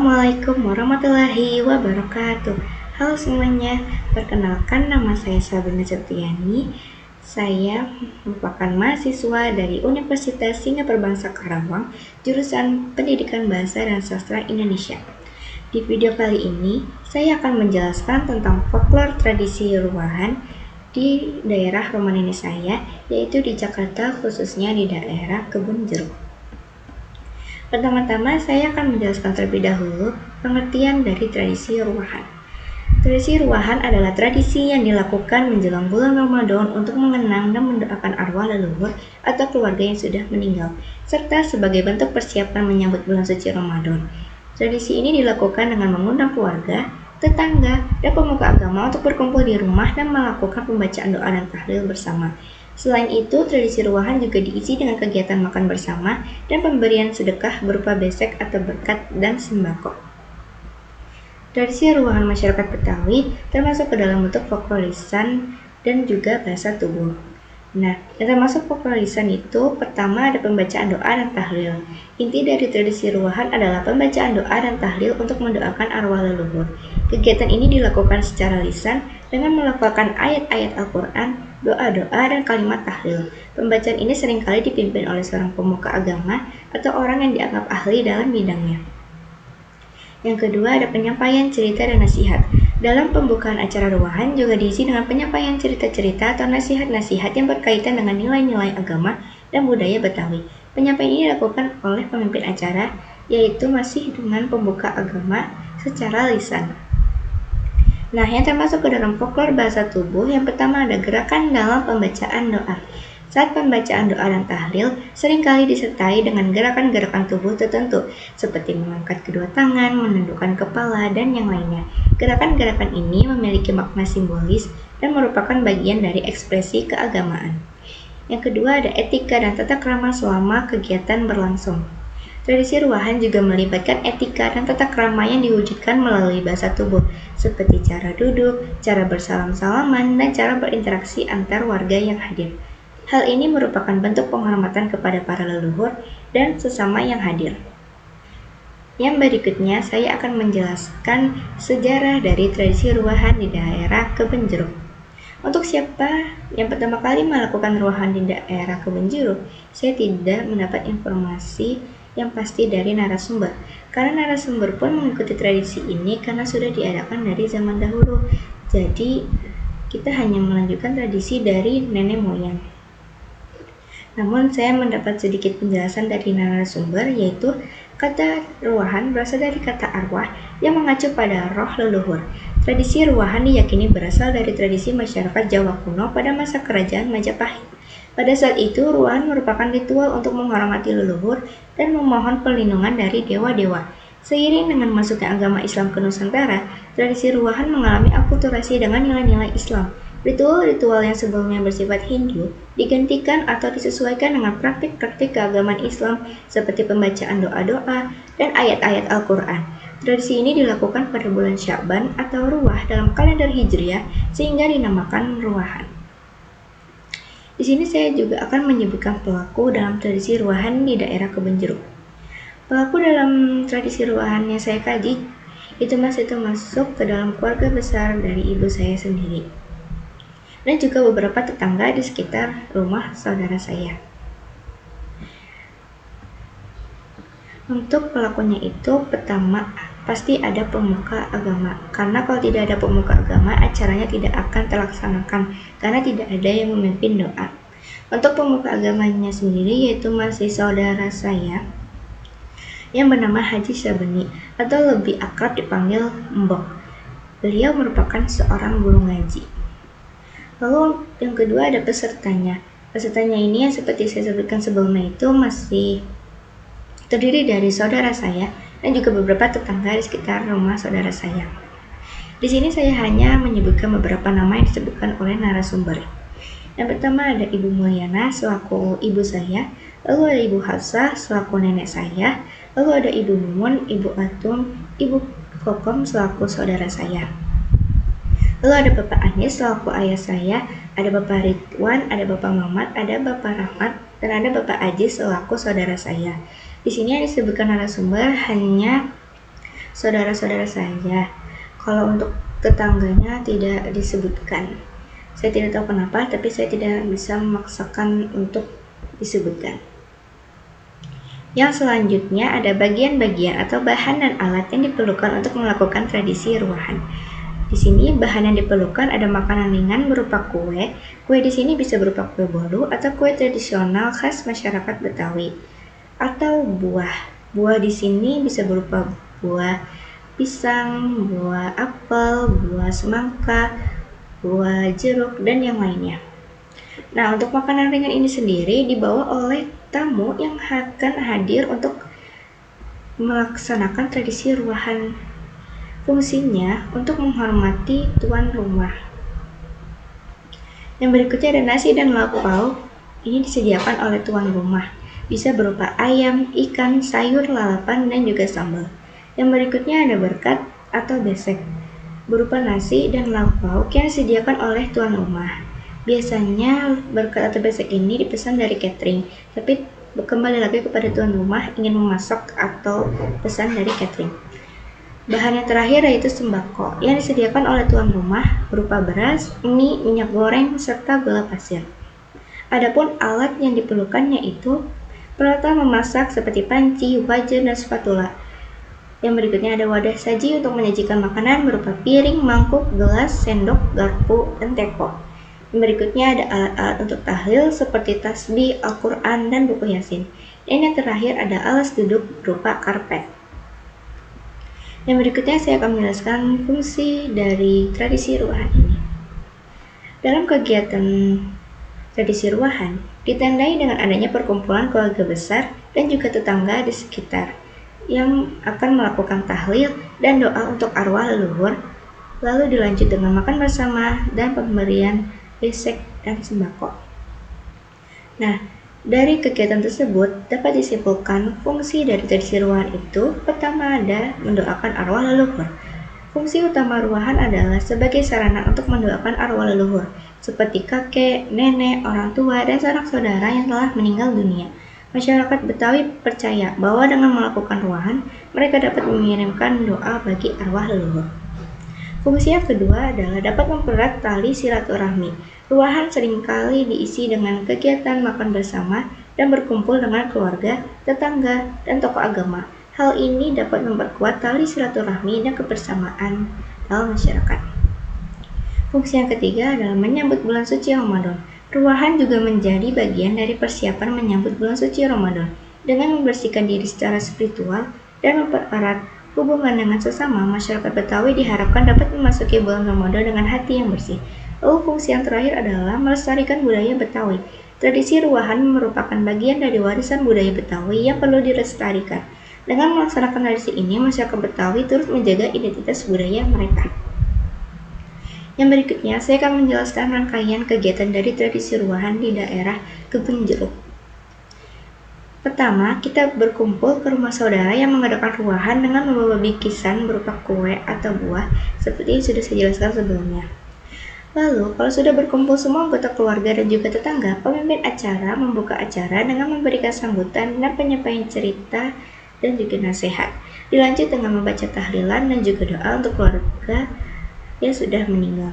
Assalamualaikum warahmatullahi wabarakatuh. Halo semuanya, perkenalkan nama saya Sabrina Septiani. Saya merupakan mahasiswa dari Universitas Singapura Bangsa Karawang, jurusan Pendidikan Bahasa dan Sastra Indonesia. Di video kali ini, saya akan menjelaskan tentang folklore tradisi ruahan di daerah rumah nenek saya, yaitu di Jakarta, khususnya di daerah Kebun Jeruk. Pertama-tama saya akan menjelaskan terlebih dahulu pengertian dari tradisi ruahan. Tradisi ruahan adalah tradisi yang dilakukan menjelang bulan Ramadan untuk mengenang dan mendoakan arwah leluhur atau keluarga yang sudah meninggal, serta sebagai bentuk persiapan menyambut bulan suci Ramadan. Tradisi ini dilakukan dengan mengundang keluarga, tetangga, dan pemuka agama untuk berkumpul di rumah dan melakukan pembacaan doa dan tahlil bersama. Selain itu, tradisi ruahan juga diisi dengan kegiatan makan bersama dan pemberian sedekah berupa besek atau berkat dan sembako. Tradisi ruahan masyarakat Betawi termasuk ke dalam bentuk folklore lisan dan juga bahasa tubuh. Nah, yang termasuk folklore lisan itu pertama ada pembacaan doa dan tahlil. Inti dari tradisi ruahan adalah pembacaan doa dan tahlil untuk mendoakan arwah leluhur. Kegiatan ini dilakukan secara lisan dengan melafalkan ayat-ayat Al-Quran, doa-doa, dan kalimat tahlil. Pembacaan ini seringkali dipimpin oleh seorang pemuka agama atau orang yang dianggap ahli dalam bidangnya. Yang kedua ada penyampaian cerita dan nasihat. Dalam pembukaan acara ruahan juga diisi dengan penyampaian cerita-cerita atau nasihat-nasihat yang berkaitan dengan nilai-nilai agama dan budaya Betawi. Penyampaian ini dilakukan oleh pemimpin acara, yaitu masih dengan pembuka agama secara lisan. Nah, yang termasuk ke dalam folklore bahasa tubuh, yang pertama ada gerakan dalam pembacaan doa. Saat pembacaan doa dan tahlil, seringkali disertai dengan gerakan-gerakan tubuh tertentu, seperti mengangkat kedua tangan, menundukkan kepala, dan yang lainnya. Gerakan-gerakan ini memiliki makna simbolis dan merupakan bagian dari ekspresi keagamaan. Yang kedua ada etika dan tata krama selama kegiatan berlangsung. Tradisi ruahan juga melibatkan etika dan tata krama yang diwujudkan melalui bahasa tubuh, seperti cara duduk, cara bersalam-salaman, dan cara berinteraksi antar warga yang hadir. Hal ini merupakan bentuk penghormatan kepada para leluhur dan sesama yang hadir. Yang berikutnya, saya akan menjelaskan sejarah dari tradisi ruahan di daerah Kebun Jeruk. Untuk siapa yang pertama kali melakukan ruahan di daerah Kebun Jeruk, saya tidak mendapat informasi yang pasti dari narasumber, karena narasumber pun mengikuti tradisi ini karena sudah diadakan dari zaman dahulu. Jadi kita hanya melanjutkan tradisi dari nenek moyang. Namun saya mendapat sedikit penjelasan dari narasumber, yaitu kata ruahan berasal dari kata arwah yang mengacu pada roh leluhur. Tradisi ruahan diyakini berasal dari tradisi masyarakat Jawa kuno pada masa kerajaan Majapahit. Pada saat itu, ruahan merupakan ritual untuk menghormati leluhur dan memohon perlindungan dari dewa-dewa. Seiring dengan masuknya agama Islam ke Nusantara, tradisi ruahan mengalami akulturasi dengan nilai-nilai Islam. Ritual-ritual yang sebelumnya bersifat Hindu digantikan atau disesuaikan dengan praktik-praktik keagamaan Islam seperti pembacaan doa-doa dan ayat-ayat Al-Quran. Tradisi ini dilakukan pada bulan Sya'ban atau Ruwah dalam kalender Hijriah sehingga dinamakan ruahan. Di sini saya juga akan menyebutkan pelaku dalam tradisi ruahan di daerah Kebun Jeruk. Pelaku dalam tradisi ruahan yang saya kaji itu masih termasuk ke dalam keluarga besar dari ibu saya sendiri, dan juga beberapa tetangga di sekitar rumah saudara saya. Untuk pelakunya itu pertama pasti ada pemuka agama, karena kalau tidak ada pemuka agama acaranya tidak akan terlaksanakan karena tidak ada yang memimpin doa. Untuk pemuka agamanya sendiri yaitu masih saudara saya yang bernama Haji Sabeni atau lebih akrab dipanggil Mbok. Beliau merupakan seorang guru ngaji. Lalu yang kedua ada pesertanya. Pesertanya ini yang seperti saya sebutkan sebelumnya itu masih terdiri dari saudara saya dan juga beberapa tetangga di sekitar rumah saudara saya. Di sini saya hanya menyebutkan beberapa nama yang disebutkan oleh narasumber. Yang pertama ada Ibu Mulyana selaku ibu saya, lalu ada Ibu Hafsah selaku nenek saya, lalu ada Ibu Mumun, Ibu Atum, Ibu Kokom selaku saudara saya. Lalu ada Bapak Anies selaku ayah saya, ada Bapak Ridwan, ada Bapak Mamat, ada Bapak Rahmat, dan ada Bapak Aziz selaku saudara saya. Di sini yang disebutkan narasumber hanya saudara-saudara saya. Kalau untuk tetangganya tidak disebutkan. Saya tidak tahu kenapa, tapi saya tidak bisa memaksakan untuk disebutkan. Yang selanjutnya ada bagian-bagian atau bahan dan alat yang diperlukan untuk melakukan tradisi ruahan. Di sini bahan yang diperlukan ada makanan ringan berupa kue. Kue di sini bisa berupa kue bolu atau kue tradisional khas masyarakat Betawi. Atau buah. Buah di sini bisa berupa buah pisang, buah apel, buah semangka, buah jeruk, dan yang lainnya. Nah, untuk makanan ringan ini sendiri dibawa oleh tamu yang akan hadir untuk melaksanakan tradisi ruahan. Fungsinya untuk menghormati tuan rumah. Yang berikutnya ada nasi dan lauk pauk. Ini disediakan oleh tuan rumah. Bisa berupa ayam, ikan, sayur, lalapan, dan juga sambal. Yang berikutnya ada berkat atau besek. Berupa nasi dan lauk pauk yang disediakan oleh tuan rumah. Biasanya berkat atau besek ini dipesan dari catering, tapi kembali lagi kepada tuan rumah ingin memasak atau pesan dari catering. Bahan yang terakhir yaitu sembako yang disediakan oleh tuan rumah berupa beras, mie, minyak goreng, serta gula pasir. Adapun alat yang diperlukan yaitu peralatan memasak seperti panci, wajan, dan spatula. Yang berikutnya ada wadah saji untuk menyajikan makanan berupa piring, mangkuk, gelas, sendok, garpu, dan teko. Berikutnya ada alat-alat untuk tahlil seperti tasbih, Al-Quran, dan buku Yasin. Dan yang terakhir ada alas duduk berupa karpet. Yang berikutnya saya akan menjelaskan fungsi dari tradisi ruahan ini. Dalam kegiatan tradisi ruahan, ditandai dengan adanya perkumpulan keluarga besar dan juga tetangga di sekitar yang akan melakukan tahlil dan doa untuk arwah leluhur, lalu dilanjut dengan makan bersama dan pemberian besek dan sembako. Nah, dari kegiatan tersebut dapat disimpulkan fungsi dari tradisi ruahan itu. Pertama ada mendoakan arwah leluhur. Fungsi utama ruahan adalah sebagai sarana untuk mendoakan arwah leluhur, seperti kakek, nenek, orang tua, dan sanak saudara yang telah meninggal dunia. Masyarakat Betawi percaya bahwa dengan melakukan ruahan, mereka dapat mengirimkan doa bagi arwah leluhur. Fungsi yang kedua adalah dapat mempererat tali silaturahmi. Ruahan seringkali diisi dengan kegiatan makan bersama dan berkumpul dengan keluarga, tetangga, dan tokoh agama. Hal ini dapat memperkuat tali silaturahmi dan kebersamaan dalam masyarakat. Fungsi yang ketiga adalah menyambut bulan suci Ramadan. Ruahan juga menjadi bagian dari persiapan menyambut bulan suci Ramadan dengan membersihkan diri secara spiritual dan mempererat hubungan dengan sesama. Masyarakat Betawi diharapkan dapat memasuki bulan Ramadan dengan hati yang bersih. Lalu fungsi yang terakhir adalah melestarikan budaya Betawi. Tradisi ruahan merupakan bagian dari warisan budaya Betawi yang perlu dilestarikan. Dengan melaksanakan tradisi ini, masyarakat Betawi turut menjaga identitas budaya mereka. Yang berikutnya, saya akan menjelaskan rangkaian kegiatan dari tradisi ruahan di daerah Kebun Jeruk. Pertama, kita berkumpul ke rumah saudara yang mengadakan ruahan dengan membawa bingkisan berupa kue atau buah seperti yang sudah saya jelaskan sebelumnya. Lalu, kalau sudah berkumpul semua anggota keluarga dan juga tetangga, pemimpin acara membuka acara dengan memberikan sambutan dan penyampaian cerita dan juga nasihat. Dilanjut dengan membaca tahlilan dan juga doa untuk keluarga yang sudah meninggal.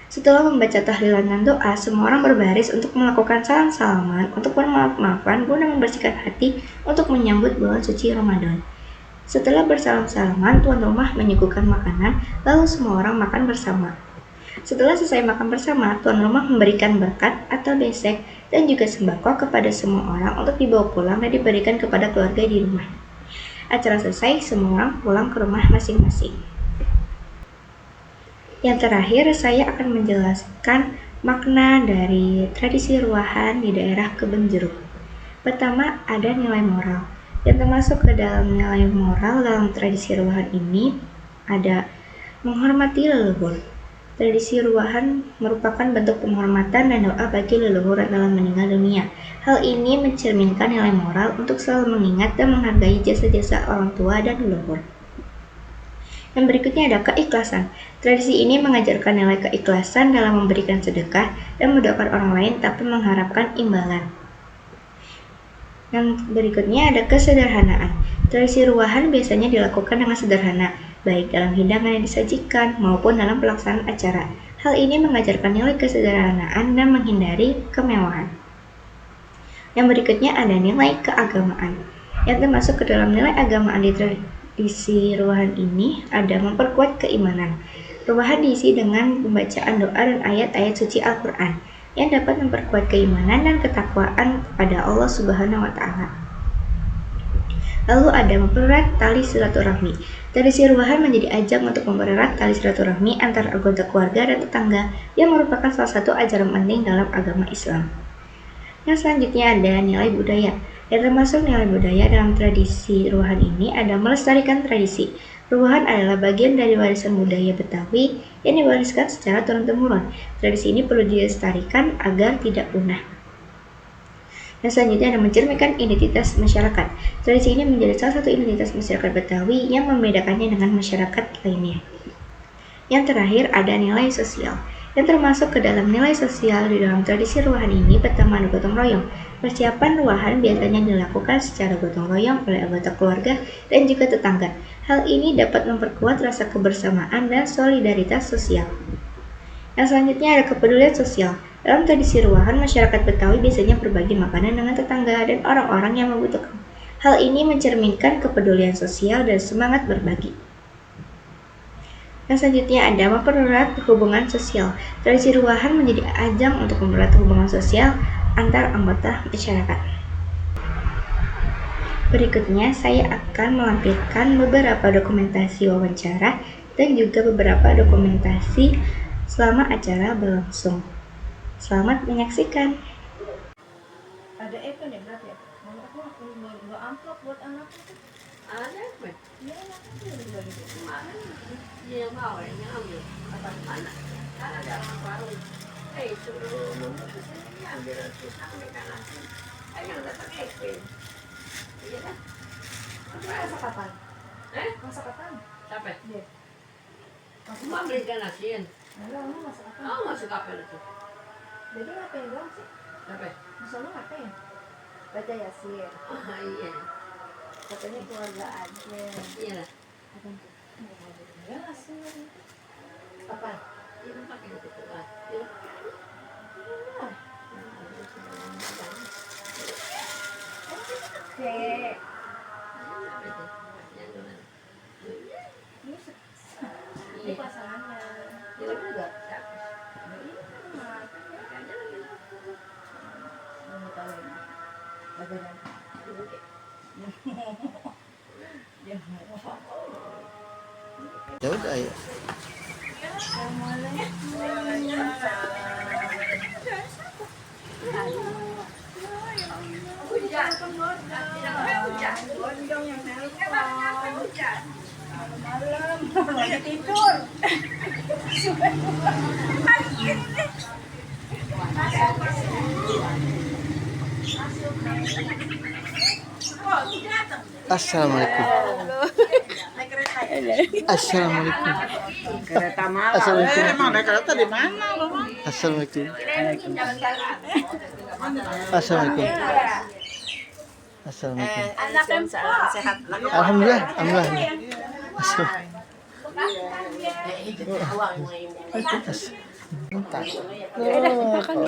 Setelah membaca tahlilan dan doa, semua orang berbaris untuk melakukan salam-salaman untuk bermaaf-maafan guna membersihkan hati untuk menyambut bulan suci Ramadan. Setelah bersalam-salaman, tuan rumah menyuguhkan makanan, lalu semua orang makan bersama. Setelah selesai makan bersama, tuan rumah memberikan berkat atau besek dan juga sembako kepada semua orang untuk dibawa pulang dan diberikan kepada keluarga di rumah. Acara selesai, semua orang pulang ke rumah masing-masing. Yang terakhir, saya akan menjelaskan makna dari tradisi ruahan di daerah Kebun Jeruk. Pertama, ada nilai moral. Yang termasuk ke dalam nilai moral dalam tradisi ruahan ini ada menghormati leluhur. Tradisi ruahan merupakan bentuk penghormatan dan doa bagi leluhur dalam meninggal dunia. Hal ini mencerminkan nilai moral untuk selalu mengingat dan menghargai jasa-jasa orang tua dan leluhur. Yang berikutnya ada keikhlasan. Tradisi ini mengajarkan nilai keikhlasan dalam memberikan sedekah dan mendoakan orang lain tanpa mengharapkan imbalan. Yang berikutnya ada kesederhanaan. Tradisi ruwahan biasanya dilakukan dengan sederhana, baik dalam hidangan yang disajikan maupun dalam pelaksanaan acara. Hal ini mengajarkan nilai kesederhanaan dan menghindari kemewahan. Yang berikutnya ada nilai keagamaan. Yang termasuk ke dalam nilai agamaan di tradisi ruwahan ini ada memperkuat keimanan. Ruwahan diisi dengan pembacaan doa dan ayat-ayat suci Al-Quran yang dapat memperkuat keimanan dan ketakwaan kepada Allah Subhanahu wa Ta'ala. Lalu ada mempererat tali silaturahmi. Tradisi ruwahan menjadi ajang untuk mempererat tali silaturahmi antara anggota keluarga dan tetangga yang merupakan salah satu ajaran penting dalam agama Islam. Yang selanjutnya ada nilai budaya. Yang termasuk nilai budaya dalam tradisi ruwahan ini ada melestarikan tradisi. Ruwahan adalah bagian dari warisan budaya Betawi yang diwariskan secara turun-temurun. Tradisi ini perlu dilestarikan agar tidak punah. Yang selanjutnya ada mencerminkan identitas masyarakat. Tradisi ini menjadi salah satu identitas masyarakat Betawi yang membedakannya dengan masyarakat lainnya. Yang terakhir ada nilai sosial. Yang termasuk ke dalam nilai sosial di dalam tradisi ruwahan ini pertama ada gotong royong. Persiapan ruwahan biasanya dilakukan secara gotong royong oleh anggota keluarga dan juga tetangga. Hal ini dapat memperkuat rasa kebersamaan dan solidaritas sosial. Yang selanjutnya ada kepedulian sosial. Dalam tradisi ruwahan, masyarakat Betawi biasanya berbagi makanan dengan tetangga dan orang-orang yang membutuhkan. Hal ini mencerminkan kepedulian sosial dan semangat berbagi. Yang selanjutnya ada mempererat hubungan sosial. Tradisi ruwahan menjadi ajang untuk mempererat hubungan sosial antar anggota masyarakat. Berikutnya saya akan melampirkan beberapa dokumentasi wawancara dan juga beberapa dokumentasi selama acara berlangsung. Selamat menyaksikan. Ada Eva nih berapa ya? Mama aku nggak amplop buat anakku. Ada apa? Iya, anakku udah bagi. Kemarin dia mau yang ambil apa mana? Karena ada orang baru. Suruh membeli sini ambil susah mereka nanti. Yang datang ekspor. Iya kan? Masak kapan? Masak kapan? Siapa? Dia. Mau beli ikan asin. Kamu masak kapan? Oh, masuk kapal itu. Jadi ngapain doang sih? Siapa? Misalnya ngapain? Baca Yasin. Oh iya. Katanya keluarga aja. Iya lah. Apa tuh? Ya Yasin. Apa? Iya pakai itu lah. Iya. Oke. Ini pasangannya. Iya juga. Ya udah ya. Malam lagi tidur. Assalamualaikum. Assalamualaikum. Kereta malam. Assalamualaikum. Emang naik kereta di mana lo? Assalamualaikum. Assalamualaikum. Assalamualaikum. Anak salam sehat. Alhamdulillah. Alhamdulillah.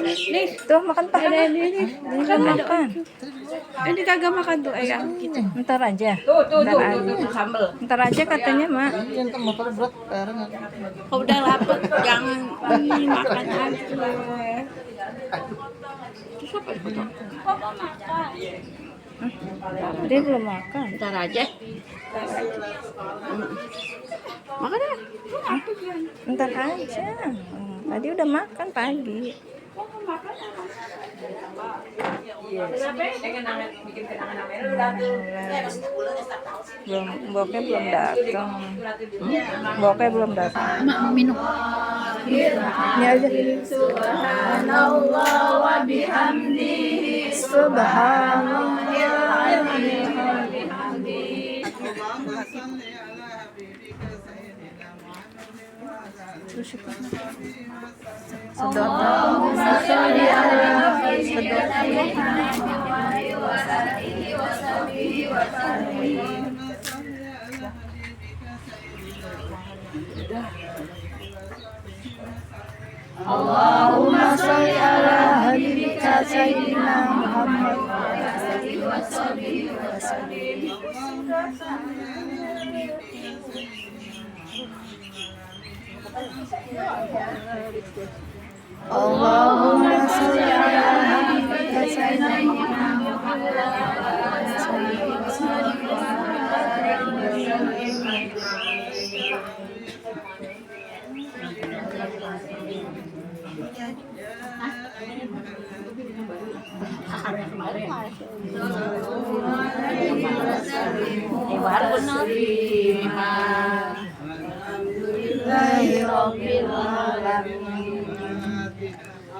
Nih, tuh makan pak. Ini kan makan. Ini kagak makan tuh ayam. Ntar aja. Ntar aja katanya mak. Yang kan motor berat barengan. Udah lapar, jangan ini makan aja. Dia belum makan. Ntar aja. Makan ya? Ntar aja. Tadi udah makan pagi. Belum, bokeh belum datang. Bokeh belum datang. Minum. Ini aja. Subhanallah wa bihamdihi. Subhanallah wa bihamdihi. Allahumma sholli ala sayyidina Muhammad wa alihi wa sahbihi wa sallim. Allahumma sholli ala habibika sayyidina Muhammad Allahumma sholli ala habibika sayyidina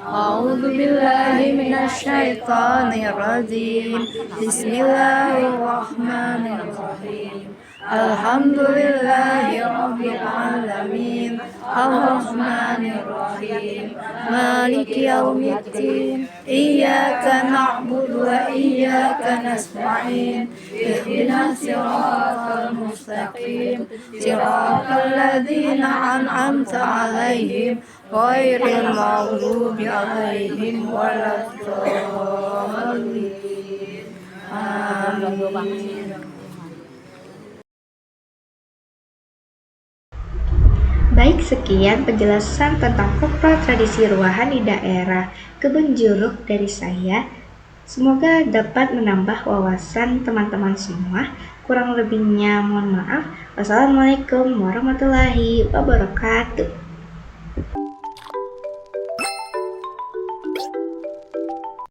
A'udzu billahi minasy syaithanir rajim. Bismillahirrahmanirrahim. Alhamdulillahi rabbil alamin. Arrahmanir rahim. Maliki yaumiddin. Iyyaka na'budu wa iyyaka nasta'in. Ihdinas siratal mustaqim. Siratal ladzina an'amta 'alaihim ghairil maghdubi 'alaihim waladdallin. Amin. Baik, sekian penjelasan tentang folklore tradisi ruahan di daerah Kebun Jeruk dari saya. Semoga dapat menambah wawasan teman-teman semua. Kurang lebihnya mohon maaf. Wassalamualaikum warahmatullahi wabarakatuh.